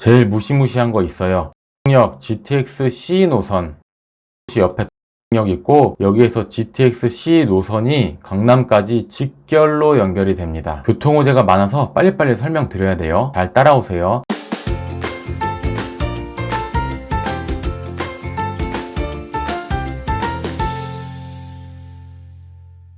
제일 무시무시한 거 있어요. 역 GTX-C 노선 옆에 역 있고 여기에서 GTX-C 노선이 강남까지 직결로 연결이 됩니다. 교통호재가 많아서 빨리빨리 설명드려야 돼요. 잘 따라오세요.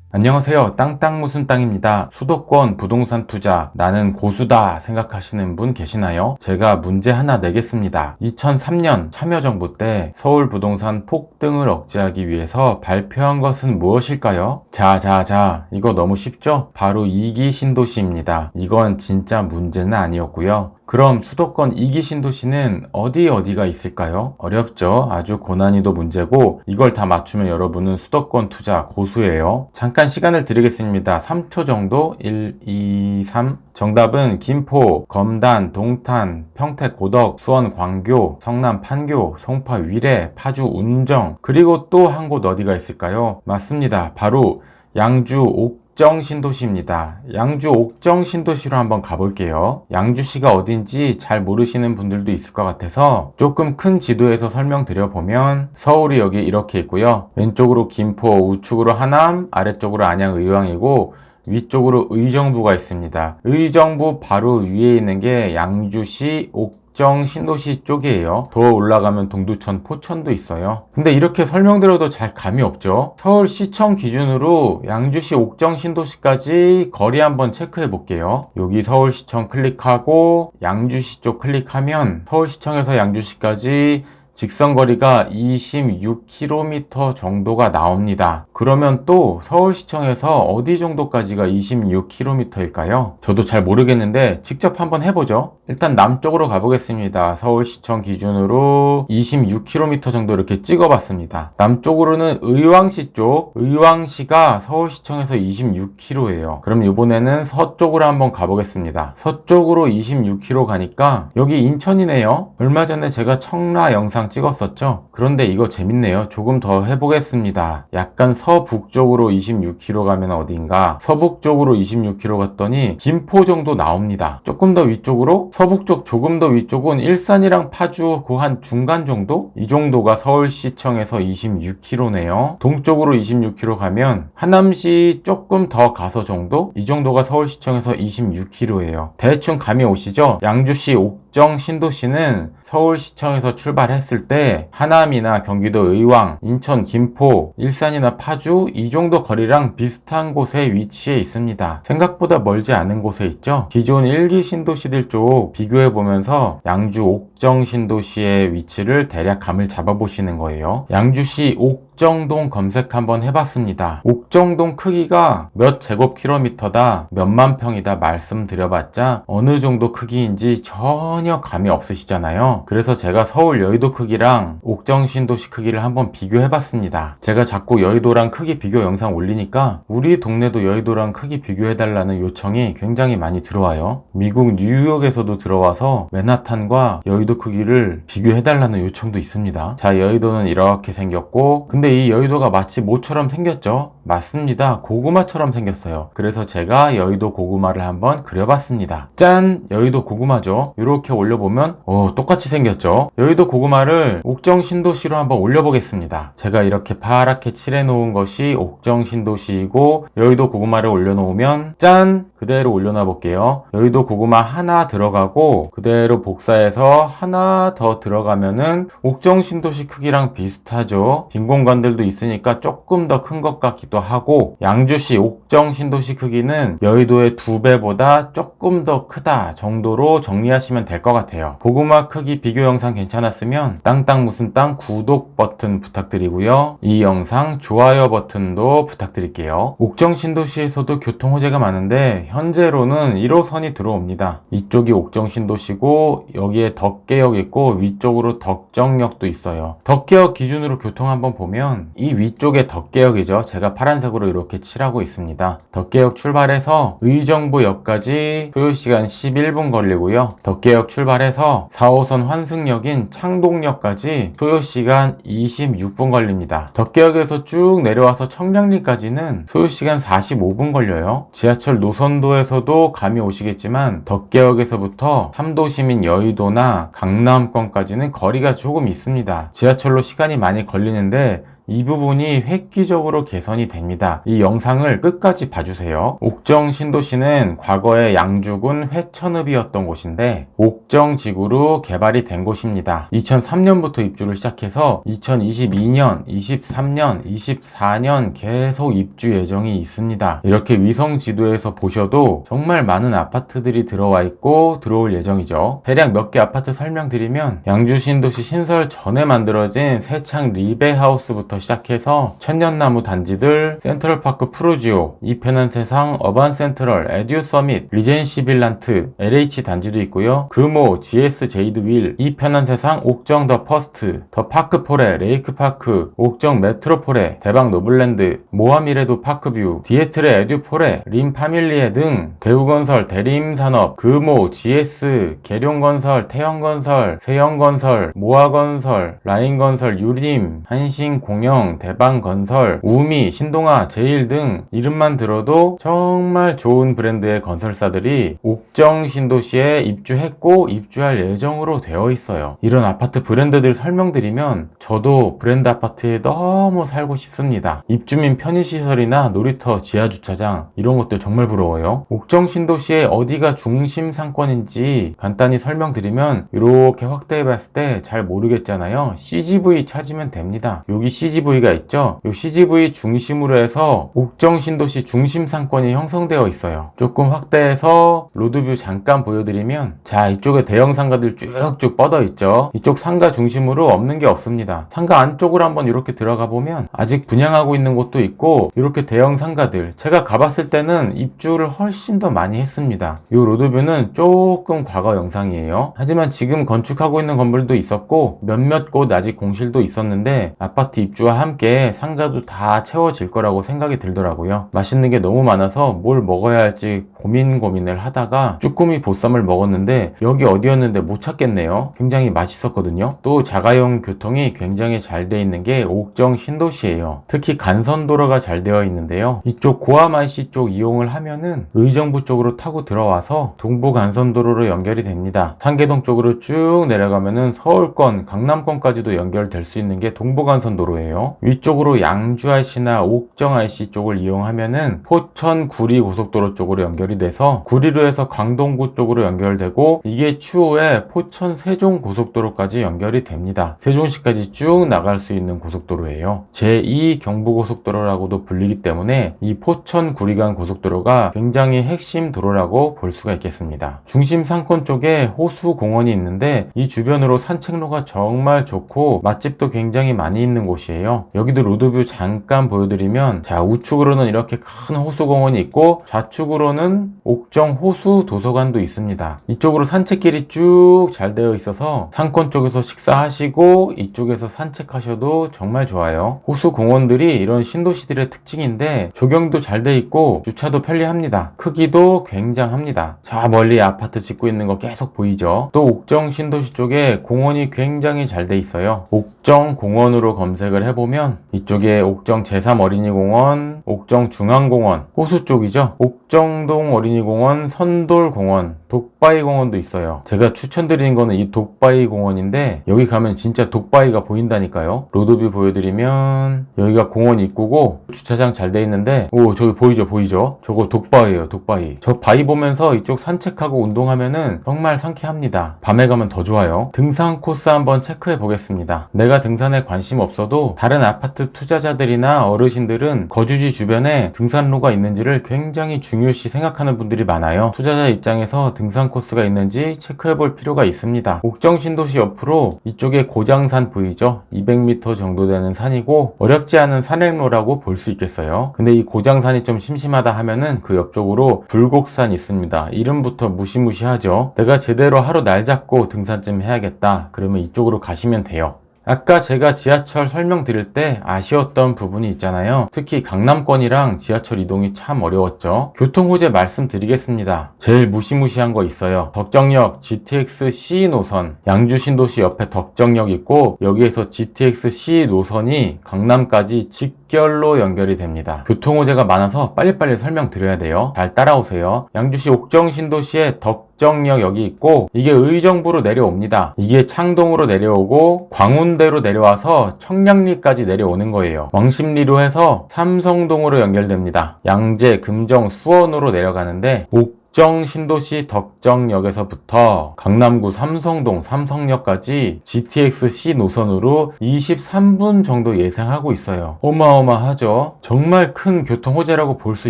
안녕하세요. 땅땅 무슨 땅입니다. 수도권 부동산 투자 나는 고수다 생각하시는 분 계시나요? 제가 문제 하나 내겠습니다. 2003년 참여정부 때 서울 부동산 폭등을 억제하기 위해서 발표한 것은 무엇일까요? 자, 이거 너무 쉽죠? 바로 2기 신도시입니다. 이건 진짜 문제는 아니었고요. 그럼 수도권 2기 신도시는 어디가 있을까요? 어렵죠? 아주 고난이도 문제고 이걸 다 맞추면 여러분은 수도권 투자 고수예요. 잠깐 시간을 드리겠습니다. 3초 정도. 1, 2, 3. 정답은 김포, 검단, 동탄, 평택 고덕, 수원 광교, 성남 판교, 송파 위례, 파주 운정, 그리고 또 한 곳 어디가 있을까요? 맞습니다. 바로 양주 옥정 신도시입니다. 양주 옥정 신도시로 한번 가볼게요. 양주시가 어딘지 잘 모르시는 분들도 있을 것 같아서 조금 큰 지도에서 설명드려보면 서울이 여기 이렇게 있고요. 왼쪽으로 김포, 우측으로 하남, 아래쪽으로 안양 의왕이고 위쪽으로 의정부가 있습니다. 의정부 바로 위에 있는 게 양주시 옥정 신도시 쪽이에요. 더 올라가면 동두천, 포천도 있어요. 근데 이렇게 설명드려도 잘 감이 없죠. 서울시청 기준으로 양주시 옥정 신도시까지 거리 한번 체크해 볼게요. 여기 서울시청 클릭하고 양주시 쪽 클릭하면 서울시청에서 양주시까지 직선거리가 26km 정도가 나옵니다. 그러면 또 서울시청에서 어디 정도까지가 26km일까요? 저도 잘 모르겠는데 직접 한번 해보죠. 일단 남쪽으로 가보겠습니다. 서울시청 기준으로 26km 정도 이렇게 찍어봤습니다. 남쪽으로는 의왕시 쪽, 의왕시가 서울시청에서 26km예요. 그럼 이번에는 서쪽으로 한번 가보겠습니다. 서쪽으로 26km 가니까 여기 인천이네요. 얼마 전에 제가 청라 영상 찍었었죠. 그런데 이거 재밌네요. 조금 더 해보겠습니다. 약간 서북쪽으로 26km 가면 어딘가, 서북쪽으로 26km 갔더니 김포 정도 나옵니다. 조금 더 위쪽으로, 서북쪽 조금 더 위쪽은 일산이랑 파주 그 한 중간 정도? 이 정도가 서울시청에서 26km네요. 동쪽으로 26km 가면 하남시 조금 더 가서 정도? 이 정도가 서울시청에서 26km예요. 대충 감이 오시죠? 양주시 옥정 신도시는 서울시청에서 출발했을 때 하남이나 경기도 의왕, 인천, 김포, 일산이나 파주 이 정도 거리랑 비슷한 곳에 위치해 있습니다. 생각보다 멀지 않은 곳에 있죠. 기존 1기 신도시들 쪽 비교해보면서 양주 옥정 신도시의 위치를 대략 감을 잡아보시는 거예요. 양주시 옥정동 검색 한번 해봤습니다. 옥정동 크기가 몇 제곱킬로미터다, 몇만 평이다 말씀드려봤자 어느 정도 크기인지 전혀 감이 없으시잖아요. 그래서 제가 서울 여의도 크기랑 옥정 신도시 크기를 한번 비교해봤습니다. 제가 자꾸 여의도랑 크기 비교 영상 올리니까 우리 동네도 여의도랑 크기 비교해달라는 요청이 굉장히 많이 들어와요. 미국 뉴욕에서도 들어와서 맨하탄과 여의도 크기를 비교해달라는 요청도 있습니다. 자, 여의도는 이렇게 생겼고, 근데 이 여의도가 마치 뭐처럼 생겼죠? 맞습니다. 고구마처럼 생겼어요. 그래서 제가 여의도 고구마를 한번 그려봤습니다. 짠! 여의도 고구마죠. 이렇게 올려보면 똑같이 생겼죠. 여의도 고구마를 옥정 신도시로 한번 올려보겠습니다. 제가 이렇게 파랗게 칠해놓은 것이 옥정 신도시이고 여의도 고구마를 올려놓으면 짠! 그대로 올려놔 볼게요. 여의도 고구마 하나 들어가고 그대로 복사해서 하나 더 들어가면은 옥정 신도시 크기랑 비슷하죠. 빈 공간들도 있으니까 조금 더 큰 것 같기도 하고, 양주시 옥정 신도시 크기는 여의도의 2배보다 조금 더 크다 정도로 정리하시면 될 것 같아요. 고구마 크기 비교 영상 괜찮았으면 땅땅 무슨 땅 구독 버튼 부탁드리고요. 이 영상 좋아요 버튼도 부탁드릴게요. 옥정 신도시에서도 교통호재가 많은데 현재로는 1호선이 들어옵니다. 이쪽이 옥정 신도시고 여기에 덕계역 있고 위쪽으로 덕정역도 있어요. 덕계역 기준으로 교통 한번 보면 보시면 이 위쪽에 덕계역이죠. 제가 파란색으로 이렇게 칠하고 있습니다. 덕계역 출발해서 의정부역까지 소요시간 11분 걸리고요. 덕계역 출발해서 4호선 환승역인 창동역까지 소요시간 26분 걸립니다. 덕계역에서 쭉 내려와서 청량리까지는 소요시간 45분 걸려요. 지하철 노선도에서도 감이 오시겠지만 덕계역에서부터 삼도시민 여의도나 강남권까지는 거리가 조금 있습니다. 지하철로 시간이 많이 걸리는데 이 부분이 획기적으로 개선이 됩니다. 이 영상을 끝까지 봐주세요. 옥정 신도시는 과거에 양주군 회천읍이었던 곳인데 옥정지구로 개발이 된 곳입니다. 2003년부터 입주를 시작해서 2022년, 23년, 24년 계속 입주 예정이 있습니다. 이렇게 위성 지도에서 보셔도 정말 많은 아파트들이 들어와 있고 들어올 예정이죠. 대략 몇 개 아파트 설명드리면 양주 신도시 신설 전에 만들어진 세창 리베하우스부터 시작해서 천년나무 단지들, 센트럴파크 프루지오, 이편한 세상, 어반센트럴, 에듀서밋, 리젠시 빌란트, LH 단지도 있고요. 금호, GS 제이드윌, 이편한 세상, 옥정 더 퍼스트, 더 파크포레, 레이크파크, 옥정 메트로포레, 대박 노블랜드, 모하미레도 파크뷰, 디에트레 에듀포레, 림파밀리에 등 대우건설, 대림산업, 금호, GS, 계룡건설, 태영건설, 세영건설, 모아건설, 라인건설, 유림, 한신공영, 대방건설, 우미, 신동아, 제일 등 이름만 들어도 정말 좋은 브랜드의 건설사들이 옥정 신도시에 입주했고 입주할 예정으로 되어 있어요. 이런 아파트 브랜드들 설명드리면 저도 브랜드 아파트에 너무 살고 싶습니다. 입주민 편의시설이나 놀이터, 지하주차장 이런 것들 정말 부러워요. 옥정 신도시의 어디가 중심 상권인지 간단히 설명드리면 이렇게 확대해 봤을 때 잘 모르겠잖아요. CGV 찾으면 됩니다. 여기 CGV가 있죠. 이 CGV 중심으로 해서 옥정 신도시 중심 상권이 형성되어 있어요. 조금 확대해서 로드뷰 잠깐 보여드리면 자, 이쪽에 대형 상가들 쭉쭉 뻗어 있죠. 이쪽 상가 중심으로 없는 게 없습니다. 상가 안쪽으로 한번 이렇게 들어가 보면 아직 분양하고 있는 곳도 있고 이렇게 대형 상가들 제가 가봤을 때는 입주를 훨씬 더 많이 했습니다. 이 로드뷰는 조금 과거 영상이에요. 하지만 지금 건축하고 있는 건물도 있었고 몇몇 곳 아직 공실도 있었는데 아파트 입주와 함께 상가도 다 채워질 거라고 생각이 들더라고요. 맛있는 게 너무 많아서 뭘 먹어야 할지 고민을 하다가 쭈꾸미 보쌈을 먹었는데 여기 어디였는데 못 찾겠네요. 굉장히 맛있었거든요. 또 자가용 교통이 굉장히 잘 돼 있는 게 옥정 신도시예요. 특히 간선도로가 잘 되어 있는데요. 이쪽 고암IC 쪽 이용을 하면은 의정부 쪽으로 타고 들어와서 동부 간선도로로 연결이 됩니다. 상계동 쪽으로 쭉 내려가면은 서울권, 강남권까지도 연결될 수 있는 게 동부 간선도로예요. 위쪽으로 양주 IC나 옥정 IC 쪽을 이용하면은 포천 구리 고속도로 쪽으로 연결이 돼서 구리로 해서 광동구 쪽으로 연결되고 이게 추후에 포천 세종 고속도로까지 연결이 됩니다. 세종시까지 쭉 나갈 수 있는 고속도로예요. 제2 경부고속도로라고도 불리기 때문에 이 포천 구리간 고속도로가 굉장히 핵심 도로라고 볼 수가 있겠습니다. 중심 상권 쪽에 호수공원이 있는데 이 주변으로 산책로가 정말 좋고 맛집도 굉장히 많이 있는 곳이에요. 여기도 로드뷰 잠깐 보여드리면 자, 우측으로는 이렇게 큰 호수공원이 있고 좌측으로는 옥정 호수 도서관도 있습니다. 이쪽으로 산책길이 쭉 잘 되어 있어서 상권 쪽에서 식사하시고 이쪽에서 산책하셔도 정말 좋아요. 호수공원들이 이런 신도시들의 특징인데 조경도 잘 돼 있고 주차도 편리합니다. 크기도 굉장합니다. 자, 멀리 아파트 짓고 있는 거 계속 보이죠? 또 옥정 신도시 쪽에 공원이 굉장히 잘 돼 있어요. 옥정 공원으로 검색을 해보면 이쪽에 옥정 제3어린이공원, 옥정 중앙공원, 호수 쪽이죠. 옥정동 어린이공원, 선돌공원, 독바이공원도 있어요. 제가 추천드리는 거는 이 독바이공원인데 여기 가면 진짜 독바이가 보인다니까요. 로드뷰 보여드리면 여기가 공원 입구고 주차장 잘 돼 있는데 오, 저기 보이죠? 저거 독바이예요. 독바이. 저 바위 보면서 이쪽 산책하고 운동하면은 정말 상쾌합니다. 밤에 가면 더 좋아요. 등산 코스 한번 체크해 보겠습니다. 내가 등산에 관심 없어도 다른 아파트 투자자들이나 어르신들은 거주지 주변에 등산로가 있는지를 굉장히 중요시 생각하는 분들이 많아요. 투자자 입장에서 등산 코스가 있는지 체크해 볼 필요가 있습니다. 옥정 신도시 옆으로 이쪽에 고장산 보이죠? 200m 정도 되는 산이고 어렵지 않은 산행로라고 볼 수 있겠어요. 근데 이 고장산이 좀 심심하다 하면은 그 옆쪽으로 불곡산 있습니다. 이름부터 무시무시하죠. 내가 제대로 하루 날 잡고 등산 좀 해야겠다. 그러면 이쪽으로 가시면 돼요. 아까 제가 지하철 설명드릴 때 아쉬웠던 부분이 있잖아요. 특히 강남권이랑 지하철 이동이 참 어려웠죠. 교통호재 말씀드리겠습니다. 제일 무시무시한 거 있어요. 덕정역 GTX-C 노선, 양주 신도시 옆에 덕정역 있고 여기에서 GTX-C 노선이 강남까지 직결로 연결이 됩니다. 교통호재가 많아서 빨리빨리 설명드려야 돼요. 잘 따라오세요. 양주시 옥정 신도시에 덕정역 여기 있고 이게 의정부로 내려옵니다. 이게 창동으로 내려오고 광운대로 내려와서 청량리까지 내려오는 거예요. 왕십리로 해서 삼성동으로 연결됩니다. 양재, 금정, 수원으로 내려가는데 옥정 신도시 덕정역에서부터 강남구 삼성동 삼성역까지 GTX-C 노선으로 23분 정도 예상하고 있어요. 어마어마하죠. 정말 큰 교통호재라고 볼 수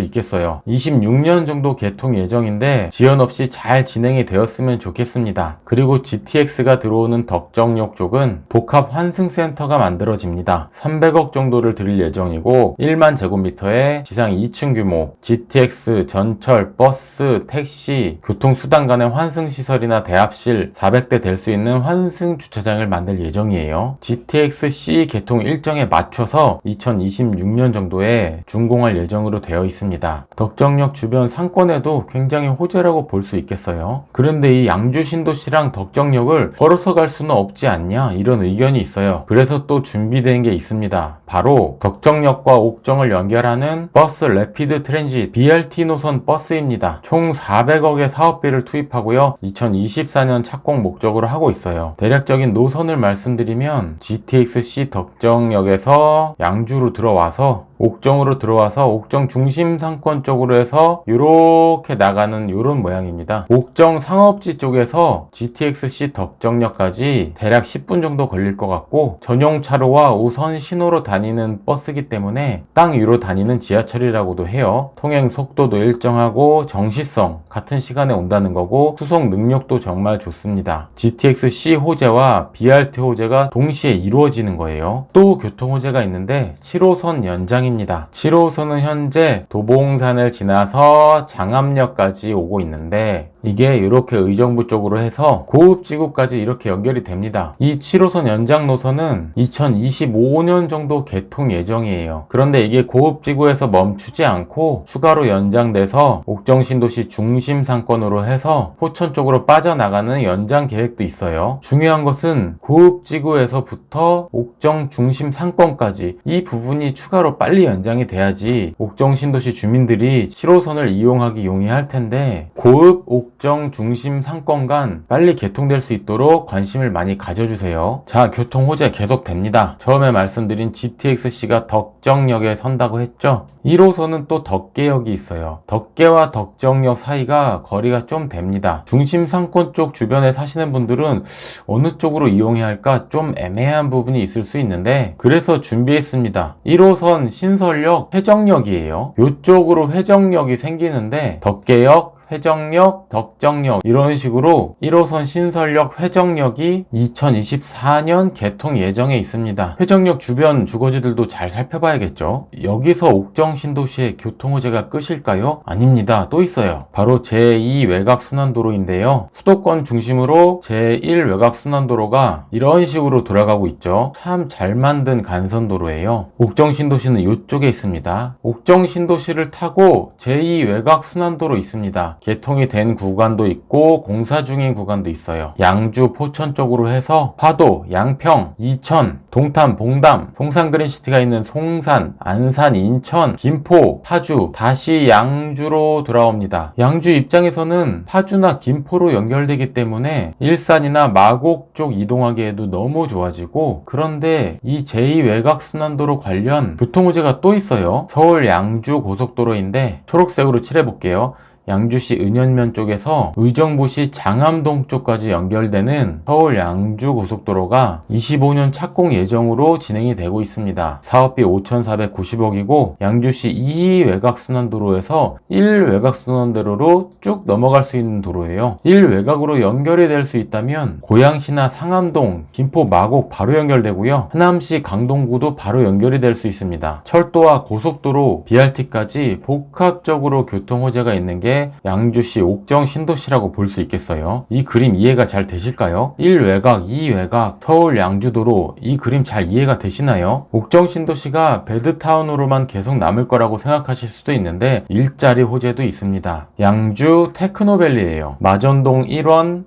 있겠어요. 26년 정도 개통 예정인데 지연 없이 잘 진행이 되었으면 좋겠습니다. 그리고 GTX가 들어오는 덕정역 쪽은 복합 환승센터가 만들어집니다. 300억 정도를 들일 예정이고 1만 제곱미터의 지상 2층 규모, GTX, 전철, 버스, 택시, 교통수단 간의 환승시설이나 대합실 400대 될 수 있는 환승주차장을 만들 예정이에요. GTX-C 개통 일정에 맞춰서 2026년 정도에 준공할 예정으로 되어 있습니다. 덕정역 주변 상권에도 굉장히 호재라고 볼 수 있겠어요. 그런데 이 양주 신도시랑 덕정역을 걸어서 갈 수는 없지 않냐 이런 의견이 있어요. 그래서 또 준비된 게 있습니다. 바로 덕정역과 옥정을 연결하는 버스 래피드 트랜짓 BRT 노선 버스입니다. 총 400억의 사업비를 투입하고요. 2024년 착공 목적으로 하고 있어요. 대략적인 노선을 말씀드리면 GTX-C 덕정역에서 양주로 들어와서 옥정으로 들어와서 옥정 중심 상권 쪽으로 해서 이렇게 나가는 이런 모양입니다. 옥정 상업지 쪽에서 GTX-C 덕정역까지 대략 10분 정도 걸릴 것 같고 전용 차로와 우선 신호로 다니는 버스이기 때문에 땅 위로 다니는 지하철이라고도 해요. 통행 속도도 일정하고 정시성 같은 시간에 온다는 거고 수송 능력도 정말 좋습니다. GTX-C 호재와 BRT 호재가 동시에 이루어지는 거예요. 또 교통 호재가 있는데 7호선 연장입니다. 7호선은 현재 도봉산을 지나서 장암역까지 오고 있는데 이게 이렇게 의정부 쪽으로 해서 고읍지구까지 이렇게 연결이 됩니다. 이 7호선 연장 노선은 2025년 정도 개통 예정이에요. 그런데 이게 고읍지구에서 멈추지 않고 추가로 연장돼서 옥정신도시 중심 상권으로 해서 포천 쪽으로 빠져나가는 연장 계획도 있어요. 중요한 것은 고읍지구에서부터 옥정 중심 상권까지 이 부분이 추가로 빨리 연장이 돼야지 옥정신도시 주민들이 7호선을 이용하기 용이할 텐데 고읍 옥정 중심 상권 간 빨리 개통될 수 있도록 관심을 많이 가져주세요. 자, 교통 호재 계속됩니다. 처음에 말씀드린 GTX-C가 덕정역에 선다고 했죠. 1호선은 또 덕계역이 있어요. 덕계와 덕정역 사이가 거리가 좀 됩니다. 중심 상권 쪽 주변에 사시는 분들은 어느 쪽으로 이용해야 할까 좀 애매한 부분이 있을 수 있는데 그래서 준비했습니다. 1호선 신설역 회정역이에요. 이쪽으로 회정역이 생기는데 덕계역, 회정역, 덕정역 이런 식으로 1호선 신설역 회정역이 2024년 개통 예정에 있습니다. 회정역 주변 주거지들도 잘 살펴봐야겠죠. 여기서 옥정 신도시의 교통호재가 끝일까요? 아닙니다. 또 있어요. 바로 제2 외곽순환도로인데요. 수도권 중심으로 제1 외곽순환도로가 이런 식으로 돌아가고 있죠. 참 잘 만든 간선도로예요. 옥정 신도시는 이쪽에 있습니다. 옥정 신도시를 타고 제2 외곽순환도로 있습니다. 개통이 된 구간도 있고 공사 중인 구간도 있어요. 양주, 포천 쪽으로 해서 파도, 양평, 이천, 동탄, 봉담, 송산그린시티가 있는 송산, 안산, 인천, 김포, 파주, 다시 양주로 돌아옵니다. 양주 입장에서는 파주나 김포로 연결되기 때문에 일산이나 마곡 쪽 이동하기에도 너무 좋아지고 그런데 이 제2 외곽순환도로 관련 교통호재가 또 있어요. 서울 양주 고속도로인데 초록색으로 칠해볼게요. 양주시 은현면 쪽에서 의정부시 장암동 쪽까지 연결되는 서울 양주 고속도로가 25년 착공 예정으로 진행이 되고 있습니다. 사업비 5,490억이고 양주시 2 외곽순환도로에서 1 외곽순환도로로 쭉 넘어갈 수 있는 도로예요. 1 외곽으로 연결이 될 수 있다면 고양시나 상암동, 김포, 마곡 바로 연결되고요. 하남시 강동구도 바로 연결이 될 수 있습니다. 철도와 고속도로, BRT까지 복합적으로 교통호재가 있는 게 쪽에 양주시 옥정 신도시라고 볼 수 있겠어요. 이 그림 이해가 잘 되실까요? 1외곽, 2외곽, 서울 양주도로 이 그림 잘 이해가 되시나요? 옥정 신도시가 베드타운으로만 계속 남을 거라고 생각하실 수도 있는데 일자리 호재도 있습니다. 양주 테크노밸리예요. 마전동 1원,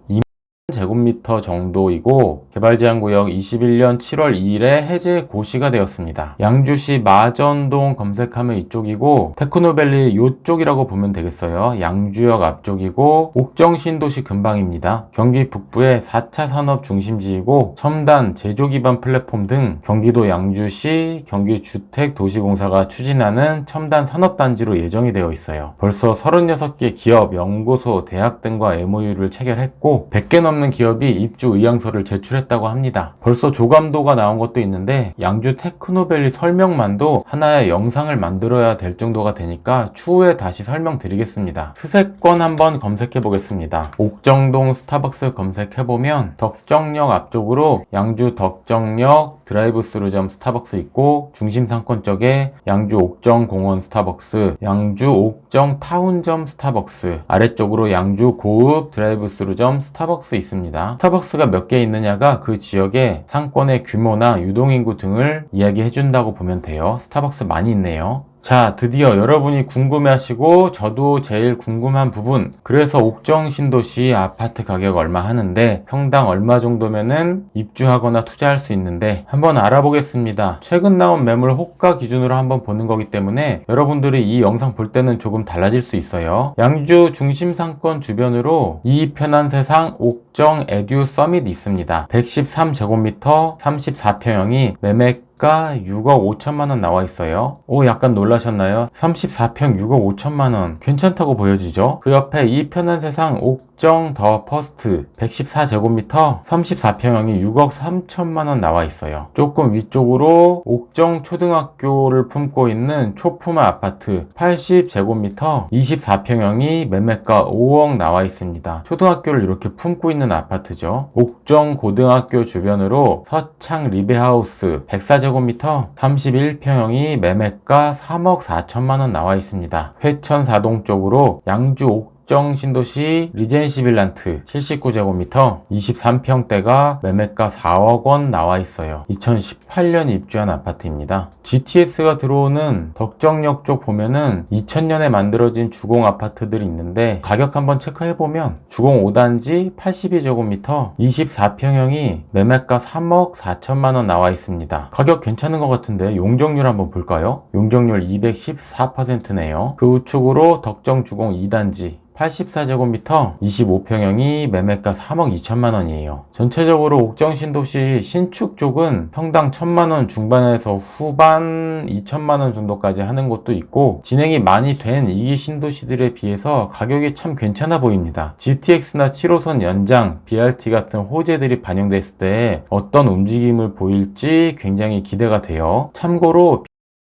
제곱미터 정도이고 개발제한구역 21년 7월 2일에 해제 고시가 되었습니다. 양주시 마전동 검색하면 이쪽이고 테크노밸리 이쪽이라고 보면 되겠어요. 양주역 앞쪽이고 옥정신도시 근방입니다. 경기 북부의 4차 산업 중심지이고 첨단 제조기반 플랫폼 등 경기도 양주시 경기주택도시공사가 추진하는 첨단 산업단지로 예정이 되어 있어요. 벌써 36개 기업, 연구소, 대학 등과 MOU를 체결했고 100개 넘는 기업이 입주 의향서를 제출했다고 합니다. 벌써 조감도가 나온 것도 있는데 양주 테크노밸리 설명만도 하나의 영상을 만들어야 될 정도가 되니까 추후에 다시 설명드리겠습니다. 수세권 한번 검색해 보겠습니다. 옥정동 스타벅스 검색해보면 덕정역 앞쪽으로 양주 덕정역 드라이브 스루점 스타벅스 있고 중심 상권 쪽에 양주 옥정 공원 스타벅스, 양주 옥정 타운점 스타벅스, 아래쪽으로 양주 고읍 드라이브 스루점 스타벅스 있습니다. 스타벅스가 몇 개 있느냐가 그 지역의 상권의 규모나 유동인구 등을 이야기해 준다고 보면 돼요. 스타벅스 많이 있네요. 자, 드디어 여러분이 궁금해하시고 저도 제일 궁금한 부분, 그래서 옥정 신도시 아파트 가격 얼마 하는데 평당 얼마 정도면은 입주하거나 투자할 수 있는데 한번 알아보겠습니다. 최근 나온 매물 호가 기준으로 한번 보는 거기 때문에 여러분들이 이 영상 볼 때는 조금 달라질 수 있어요. 양주 중심 상권 주변으로 이 편한 세상 옥정 에듀 서밋 있습니다. 113제곱미터 34평형이 매매 6억 5천만원 나와 있어요. 오, 약간 놀라셨나요? 34평 6억 5천만원 괜찮다고 보여지죠? 그 옆에 이 편한 세상 옥정 더 퍼스트 114제곱미터 34평형이 6억 3천만원 나와 있어요. 조금 위쪽으로 옥정 초등학교를 품고 있는 초품화 아파트 80제곱미터 24평형이 매매가 5억 나와 있습니다. 초등학교를 이렇게 품고 있는 아파트죠. 옥정 고등학교 주변으로 서창 리베하우스 104제곱미터 31평형이 매매가 3억 4천만원 나와 있습니다. 회천사동 쪽으로 양주 옥정 신도시 리젠시 빌란트 79제곱미터 23평대가 매매가 4억 원 나와 있어요. 2018년 입주한 아파트입니다. GTS가 들어오는 덕정역 쪽 보면은 2000년에 만들어진 주공 아파트들이 있는데 가격 한번 체크해보면 주공 5단지 82제곱미터 24평형이 매매가 3억 4천만원 나와 있습니다. 가격 괜찮은 것 같은데 용적률 한번 볼까요? 용적률 214%네요. 그 우측으로 덕정 주공 2단지 84제곱미터 25평형이 매매가 3억 2천만원이에요. 전체적으로 옥정 신도시 신축 쪽은 평당 1000만원 중반에서 후반 2천만원 정도까지 하는 곳도 있고 진행이 많이 된 이기 신도시들에 비해서 가격이 참 괜찮아 보입니다. GTX나 7호선 연장, BRT 같은 호재들이 반영됐을 때 어떤 움직임을 보일지 굉장히 기대가 돼요. 참고로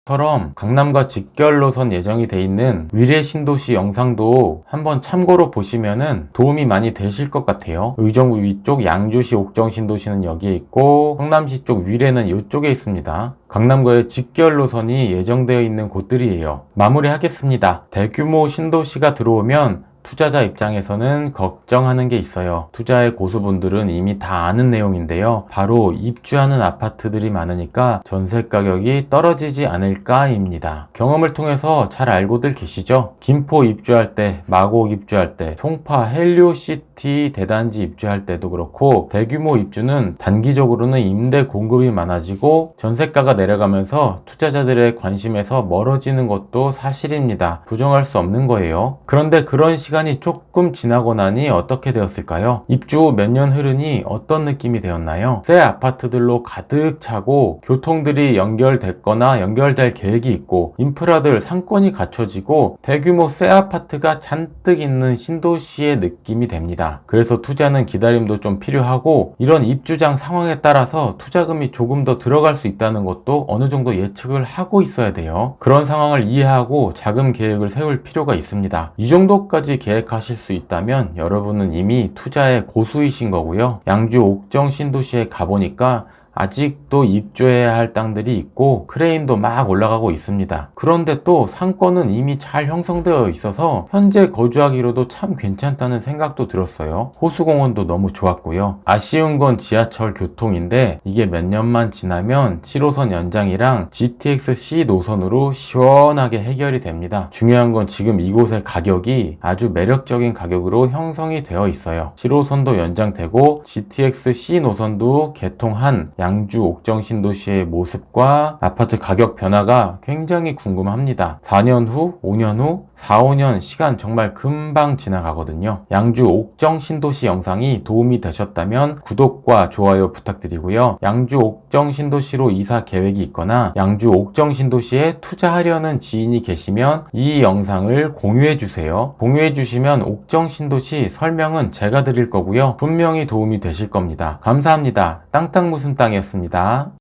처럼 강남과 직결 노선 예정이 돼 있는 위례 신도시 영상도 한번 참고로 보시면은 도움이 많이 되실 것 같아요. 의정부 위쪽 양주시 옥정 신도시는 여기에 있고 성남시 쪽 위례는 이쪽에 있습니다. 강남과의 직결 노선이 예정되어 있는 곳들이에요. 마무리하겠습니다. 대규모 신도시가 들어오면 투자자 입장에서는 걱정하는 게 있어요. 투자의 고수분들은 이미 다 아는 내용인데요. 바로 입주하는 아파트들이 많으니까 전세 가격이 떨어지지 않을까입니다. 경험을 통해서 잘 알고들 계시죠? 김포 입주할 때, 마곡 입주할 때, 송파 헬리오시티 대단지 입주할 때도 그렇고 대규모 입주는 단기적으로는 임대 공급이 많아지고 전세가가 내려가면서 투자자들의 관심에서 멀어지는 것도 사실입니다. 부정할 수 없는 거예요. 그런데 그런 시간이 조금 지나고 나니 어떻게 되었을까요? 입주 후 몇 년 흐르니 어떤 느낌이 되었나요? 새 아파트들로 가득 차고 교통들이 연결됐거나 연결될 계획이 있고 인프라들 상권이 갖춰지고 대규모 새 아파트가 잔뜩 있는 신도시의 느낌이 됩니다. 그래서 투자는 기다림도 좀 필요하고 이런 입주장 상황에 따라서 투자금이 조금 더 들어갈 수 있다는 것도 어느 정도 예측을 하고 있어야 돼요. 그런 상황을 이해하고 자금 계획을 세울 필요가 있습니다. 이 정도까지 계획하실 수 있다면 여러분은 이미 투자의 고수이신 거고요. 양주 옥정 신도시에 가보니까 아직도 입주해야 할 땅들이 있고 크레인도 막 올라가고 있습니다. 그런데 또 상권은 이미 잘 형성되어 있어서 현재 거주하기로도 참 괜찮다는 생각도 들었어요. 호수공원도 너무 좋았고요. 아쉬운 건 지하철 교통인데 이게 몇 년만 지나면 7호선 연장이랑 GTX-C 노선으로 시원하게 해결이 됩니다. 중요한 건 지금 이곳의 가격이 아주 매력적인 가격으로 형성이 되어 있어요. 7호선도 연장되고 GTX-C 노선도 개통한 양주 옥정 신도시의 모습과 아파트 가격 변화가 굉장히 궁금합니다. 4년 후, 5년 후, 4, 5년 시간 정말 금방 지나가거든요. 양주 옥정 신도시 영상이 도움이 되셨다면 구독과 좋아요 부탁드리고요. 양주 옥정 신도시로 이사 계획이 있거나 양주 옥정 신도시에 투자하려는 지인이 계시면 이 영상을 공유해 주세요. 공유해 주시면 옥정 신도시 설명은 제가 드릴 거고요. 분명히 도움이 되실 겁니다. 감사합니다. 땅땅 무슨 땅이었습니다.